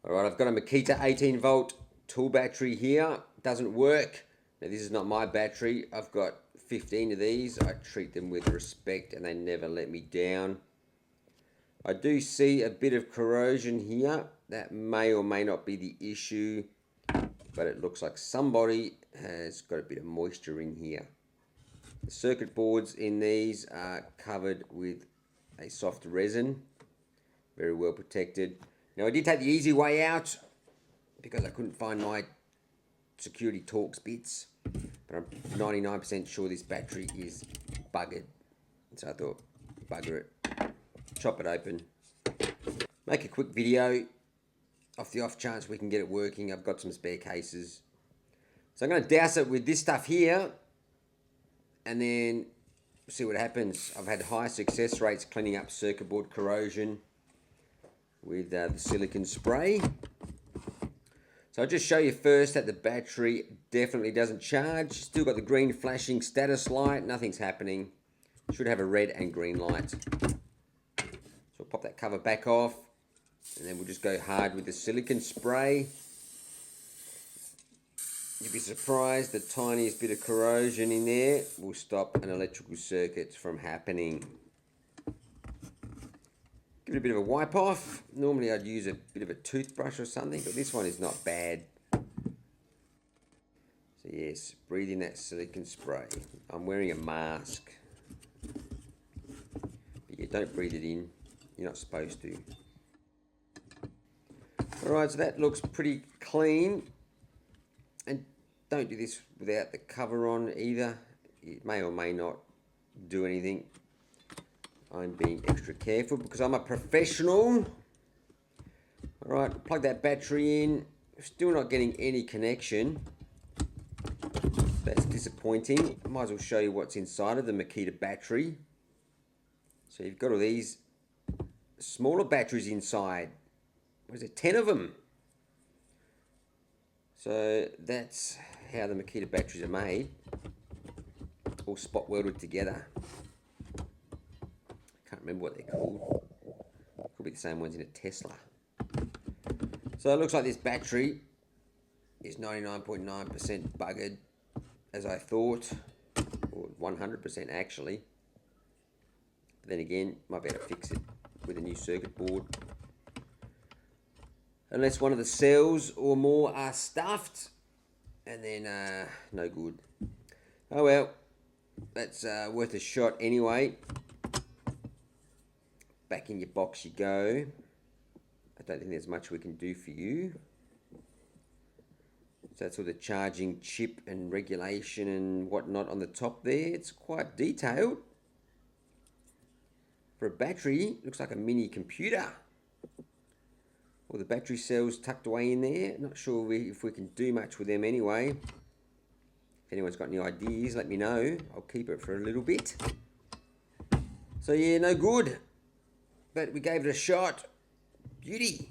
Alright, I've got a Makita 18 volt tool battery here. Doesn't work. Now this is not my battery. I've got 15 of these. I treat them with respect and they never let me down. I do see a bit of corrosion here. That may or may not be the issue, but it looks like somebody has got a bit of moisture in here. The circuit boards in these are covered with a soft resin. Very well protected. Now I did take the easy way out because I couldn't find my security Torx bits, but I'm 99% sure this battery is buggered. So I thought, bugger it, chop it open, make a quick video off the off chance we can get it working. I've got some spare cases. So I'm going to douse it with this stuff here and then see what happens. I've had high success rates cleaning up circuit board corrosion with the silicone spray. So I'll just show you first that the battery definitely doesn't charge. Still got the green flashing status light, nothing's happening. Should have a red and green light. So we'll pop that cover back off and then we'll just go hard with the silicone spray. You'd be surprised, the tiniest bit of corrosion in there will stop an electrical circuit from happening. Give it a bit of a wipe off. Normally I'd use a bit of a toothbrush or something, but this one is not bad. So yes, breathe in that silicone spray. I'm wearing a mask. But yeah, don't breathe it in. You're not supposed to. Alright, so that looks pretty clean. And don't do this without the cover on either. It may or may not do anything. I'm being extra careful because I'm a professional. Alright, plug that battery in. Still not getting any connection. That's disappointing. I might as well show you what's inside of the Makita battery. So you've got all these smaller batteries inside. What is it, 10 of them? So that's how the Makita batteries are made. All spot welded together. Can't remember what they're called. Could be the same ones in a Tesla. So it looks like this battery is 99.9% buggered, as I thought, or 100% actually. But then again, might be able to fix it with a new circuit board. Unless one of the cells or more are stuffed, and then no good. Oh well, that's worth a shot anyway. Back in your box you go. I don't think there's much we can do for you. So that's all the charging chip and regulation and whatnot on the top there. It's quite detailed. For a battery, looks like a mini computer. All the battery cells tucked away in there. Not sure if we can do much with them anyway. If anyone's got any ideas, let me know. I'll keep it for a little bit. So yeah, no good. But we gave it a shot. Beauty.